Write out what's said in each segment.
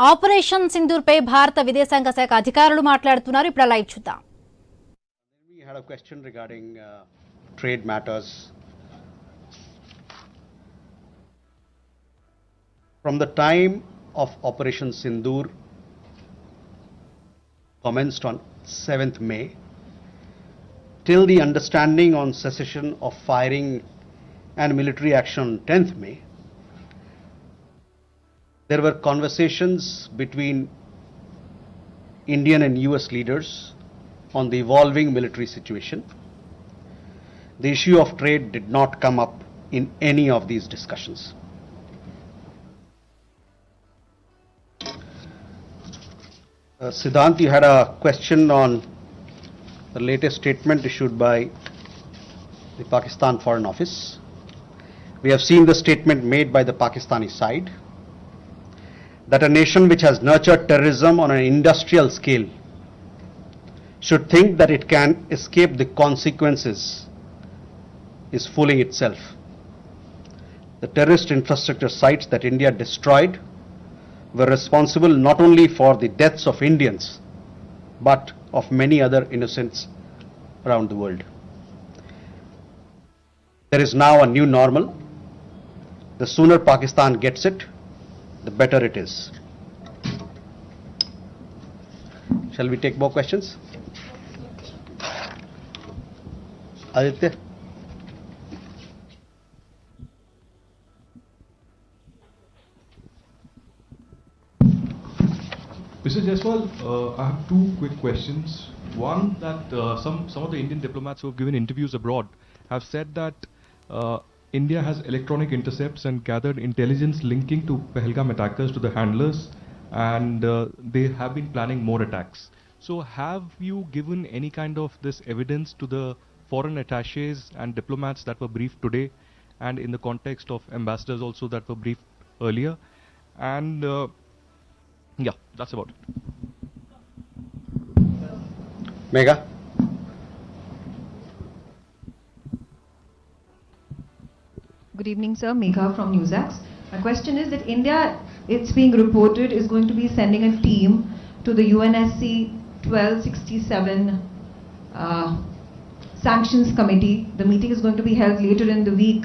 Operation Sindoor పై భారత విదేశాంగ శాఖ అధికారులు మాట్లాడుతున్నారు. ఇప్పుడు లైవ్ చూద్దాం. We had a question regarding trade matters. From the time of Operation Sindoor commenced on 7th May till the understanding on cessation of firing and military action on 10th May, there were conversations between Indian and US leaders on the evolving military situation. The issue of trade did not come up in any of these discussions. Siddhant, you had a question on the latest statement issued by the Pakistan Foreign Office. We have seen the statement made by the Pakistani side that a nation which has nurtured terrorism on an industrial scale should think that it can escape the consequences is fooling itself. The terrorist infrastructure sites that India destroyed were responsible not only for the deaths of Indians but of many other innocents around the world. There is now a new normal. The sooner Pakistan gets it, the better it is. Shall we take more questions? Aditya? Mr. Jaiswal, I have two quick questions. One, that some of the Indian diplomats who have given interviews abroad have said that India has electronic intercepts and gathered intelligence linking to Pahalgam attackers to the handlers, and they have been planning more attacks. So have you given any kind of this evidence to the foreign attaches and diplomats that were briefed today, and in the context of ambassadors also that were briefed earlier? And yeah, that's about it. Megha? Good evening, sir. Megha from Newsax. My question is that India, it's being reported, is going to be sending a team to the UNSC 1267 sanctions committee. The meeting is going to be held later in the week,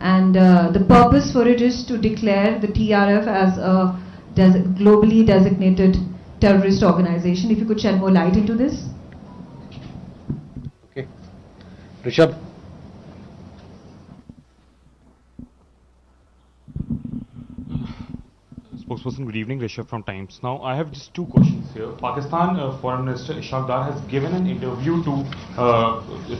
and the purpose for it is to declare the TRF as a globally designated terrorist organization. If you could shed more light into this. Okay. Rishabh? Spokesperson, good evening. Rishabh from Times. Now, I have just two questions here. Pakistan Foreign Minister Ishaq Dar has given an interview to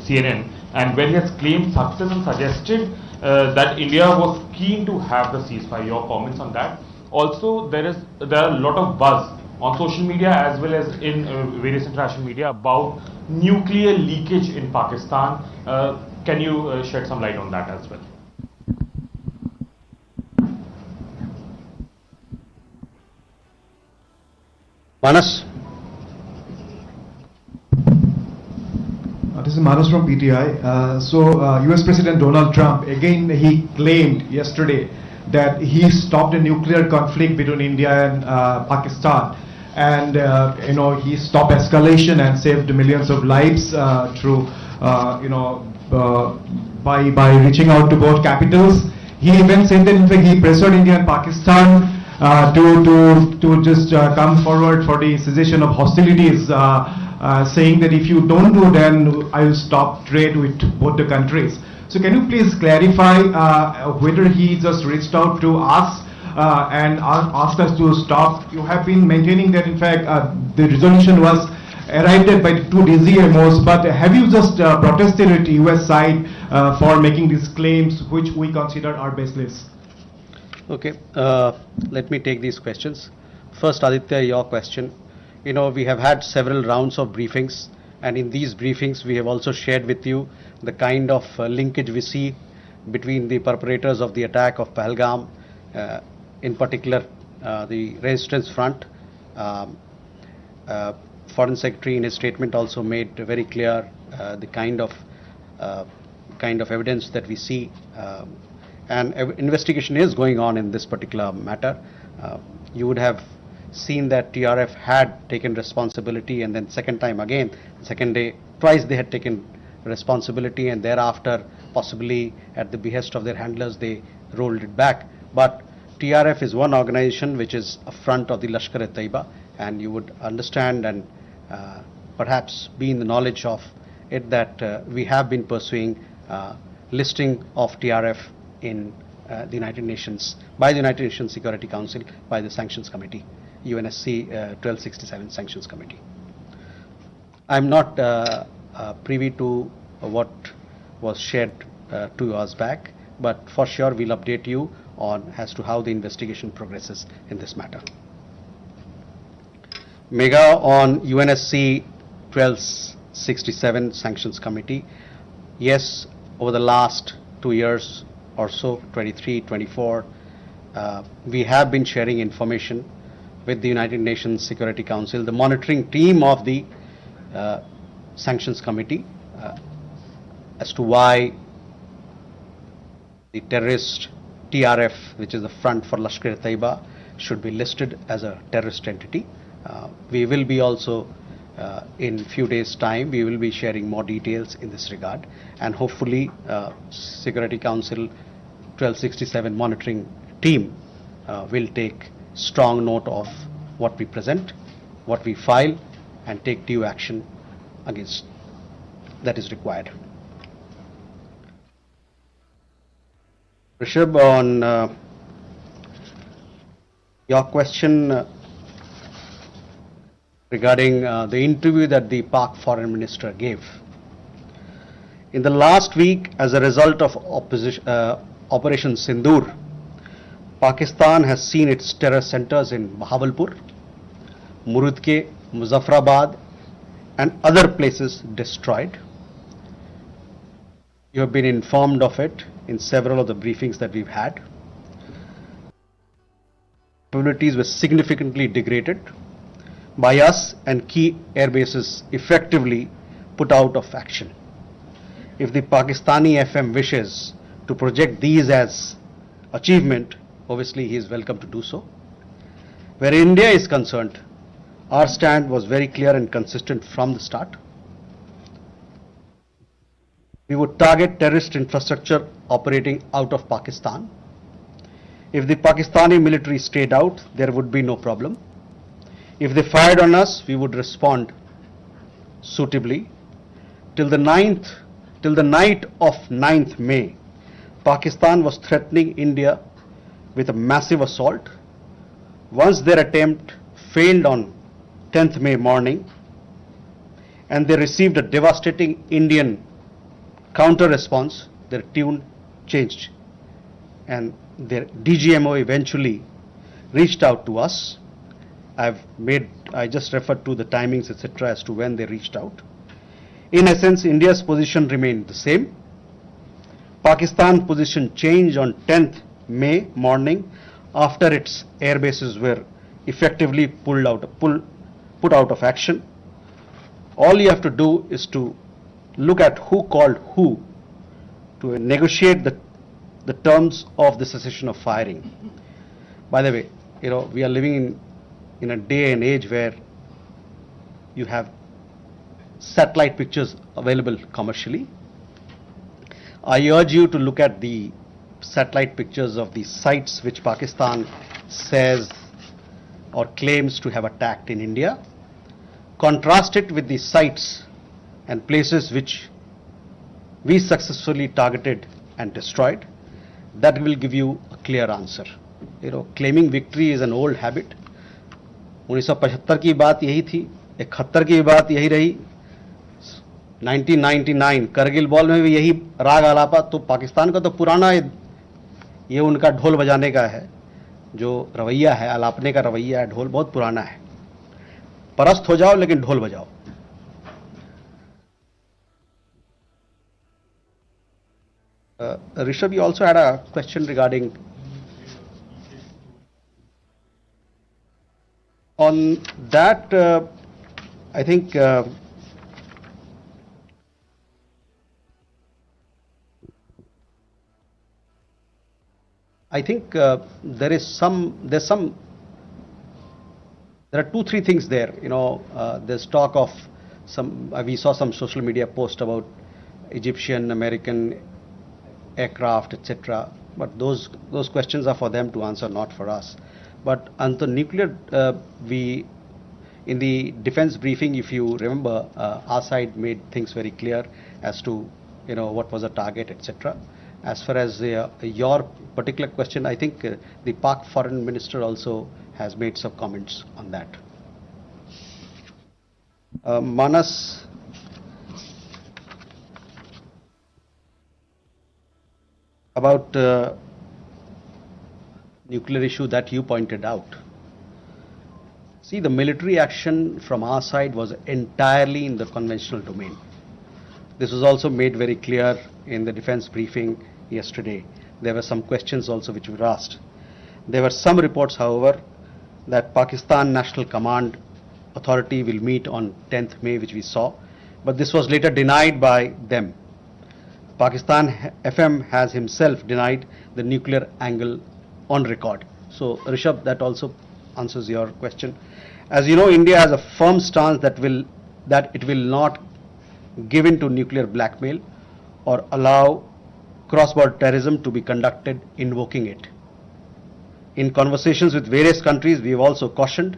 CNN, and where he has claimed success and suggested that India was keen to have the ceasefire. Your comments on that? Also, there are a lot of buzz on social media as well as in various international media about nuclear leakage in Pakistan. Can you shed some light on that as well? Manas? This is Manas from PTI. US President Donald Trump, again he claimed yesterday that he stopped a nuclear conflict between India and Pakistan, and he stopped escalation and saved millions of lives through by reaching out to both capitals. He even said that in fact he pressured India and Pakistan to just come forward for the cessation of hostilities, saying that if you don't do, then I will stop trade with both the countries. So can you please clarify whether he just reached out to us and asked us to stop? You have been maintaining that in fact the resolution was arrived at by two DCMOs, but have you just protested at the US side for making these claims which we consider are baseless? Okay, let me take these questions. First, Aditya, your question. We have had several rounds of briefings, and in these briefings we have also shared with you the kind of linkage we see between the perpetrators of the attack of Pahalgam, in particular the Resistance Front. Foreign Secretary in his statement also made very clear the kind of evidence that we see, and investigation is going on in this particular matter. You would have seen that TRF had taken responsibility, and then second time again, second day, twice they had taken responsibility, and thereafter, possibly at the behest of their handlers, they rolled it back. But TRF is one organization which is a front of the Lashkar-e-Taiba, and you would understand and perhaps be in the knowledge of it that we have been pursuing listing of TRF in the United Nations, by the United Nations Security Council, by the Sanctions Committee, UNSC 1267 Sanctions Committee. I'm not privy to what was shared 2 hours back, but for sure we'll update you on as to how the investigation progresses in this matter. Mega on UNSC 1267 Sanctions Committee. Yes, over the last 2 years or so, 23, 24, we have been sharing information with the United Nations Security Council, the monitoring team of the Sanctions Committee, as to why the terrorist TRF, which is the front for Lashkar-e-Taiba, should be listed as a terrorist entity. We will be also, in few days' time, we will be sharing more details in this regard, and hopefully Security Council 1267 monitoring team will take strong note of what we present, what we file, and take due action against that is required. Rishabh, on your question regarding the interview that the Pak Foreign Minister gave. In the last week, as a result of Operation Sindoor, Pakistan has seen its terror centers in Bahawalpur, Murudke, Muzaffarabad, and other places destroyed. You have been informed of it in several of the briefings that we've had. Capabilities were significantly degraded by us, and key air bases effectively put out of action. If the Pakistani FM wishes to project these as achievement, obviously he is welcome to do so. Where India is concerned, our stand was very clear and consistent from the start. We would target terrorist infrastructure operating out of Pakistan. If the Pakistani military stayed out, there would be no problem. If they fired on us, we would respond suitably. Till the night of 9th May, Pakistan was threatening India with a massive assault. Once their attempt failed on 10th May morning, and they received a devastating Indian counter response, their tune changed, and their DGMO eventually reached out to us. I just referred to the timings, etc., as to when they reached out. In essence, India's position remained the same. Pakistan's position changed on 10th May morning after its air bases were effectively put out of action. All you have to do is to look at who called who to negotiate the terms of the cessation of firing. By the way, we are living in a day and age where you have satellite pictures available commercially. I urge you to look at the satellite pictures of the sites which Pakistan says or claims to have attacked in India. Contrast it with the sites and places which we successfully targeted and destroyed. That will give you a clear answer. Claiming victory is an old habit. 1975 की बात यही थी, 71 की बात यही रही, 1999 Kargil ball में भी यही राग आलापा. तो पाकिस्तान का तो पुराना ये उनका ढोल बजाने का है, जो रवैया है, आलापने का रवैया है, ढोल बहुत पुराना है. परस्त हो जाओ लेकिन ढोल बजाओ. Rishabh, you also had a question regarding on that. I think there's some There are three things there. There's talk of some, we saw some social media post about Egyptian, American aircraft, etc. But those questions are for them to answer, not for us. But on the nuclear, in the defense briefing, if you remember, our side made things very clear as to what was the target, etc. As far as your particular question, I think the Pak foreign minister also has made some comments on that. Manas, about nuclear issue that you pointed out. See, the military action from our side was entirely in the conventional domain. This was also made very clear in the defense briefing yesterday. There were some questions also which were asked. There were some reports, however, that Pakistan National Command Authority will meet on 10th May, which we saw, but this was later denied by them. Pakistan FM has himself denied the nuclear angle on record. So, Rishabh, that also answers your question. As you know, India has a firm stance that it will not give in to nuclear blackmail or allow cross-border terrorism to be conducted invoking it. In conversations with various countries, we have also cautioned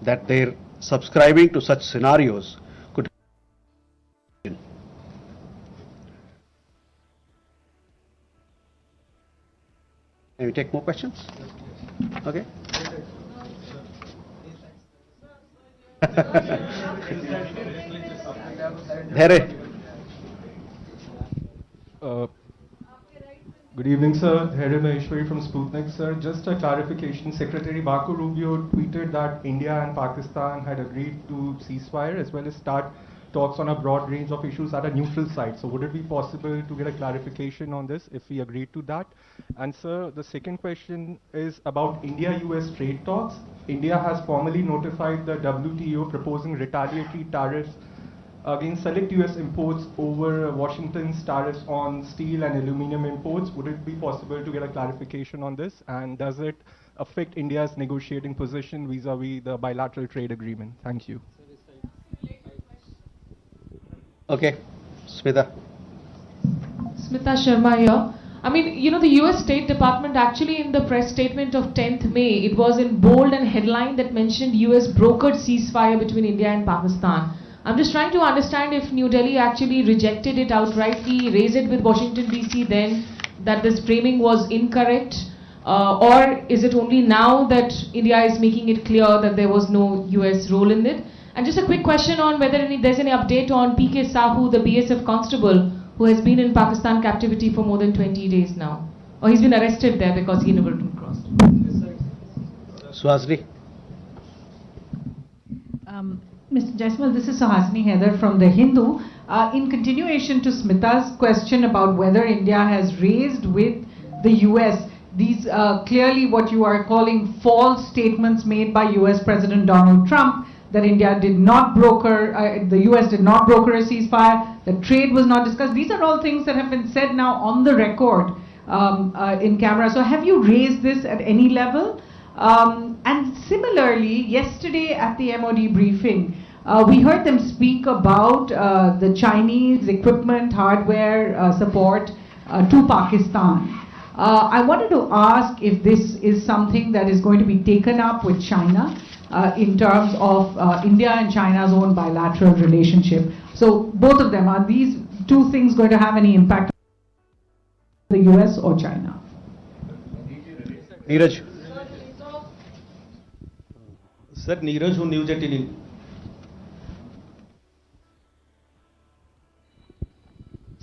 that their subscribing to such scenarios could. Can we take more questions? Okay. Dhere. Good evening, sir. Dhere Maheshwari from Sputnik, sir. Just a clarification. Secretary Marco Rubio tweeted that India and Pakistan had agreed to ceasefire as well as start talks on a broad range of issues at a neutral site. So would it be possible to get a clarification on this if we agreed to that? And sir, the second question is about India-US trade talks. India has formally notified the WTO proposing retaliatory tariffs against select US imports over Washington's tariffs on steel and aluminum imports. Would it be possible to get a clarification on this? And does it affect India's negotiating position vis-a-vis the bilateral trade agreement? Thank you. Okay, Smita. Smita Sharma here. I mean, the US State Department actually in the press statement of 10th May, it was in bold and headline that mentioned US brokered ceasefire between India and Pakistan. I'm just trying to understand if New Delhi actually rejected it outrightly, raised it with Washington DC then, that this framing was incorrect, or is it only now that India is making it clear that there was no US role in it? And just a quick question on whether there's any update on PK Sahu, the BSF constable, who has been in Pakistan captivity for more than 20 days now. Or he's been arrested there because he never crossed. Suhasini. Mr. Jaiswal, this is Suhasini Haidar from The Hindu. In continuation to Smita's question about whether India has raised with the US these clearly what you are calling false statements made by US President Donald Trump, that India did not broker, the US did not broker a ceasefire, that trade was not discussed. These are all things that have been said now on the record in camera. So have you raised this at any level? And similarly, yesterday at the MOD briefing, we heard them speak about the Chinese equipment, hardware support to Pakistan. I wanted to ask if this is something that is going to be taken up with China in terms of India and China's own bilateral relationship. So both of them, are these two things going to have any impact on the US or China? Neeraj. Sir, Neeraj, who News 18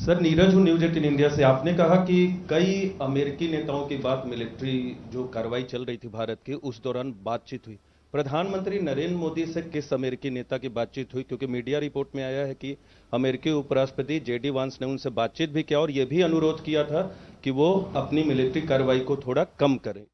sir Neeraj हूँ news 18 India से। आपने कहा कि कई अमेरिकी नेताओं की बात मिलिट्री जो कार्रवाई चल रही थी भारत की उस दौरान बातचीत हुई। प्रधानमंत्री नरेंद्र मोदी से किस अमेरिकी नेता की बातचीत हुई? क्योंकि मीडिया रिपोर्ट में आया है कि अमेरिकी उपराष्ट्रपति जेडी वांस ने उनसे बातचीत भी किया और यह भी अनुरोध किया था कि वो अपनी मिलिट्री कार्रवाई को थोड़ा कम करें।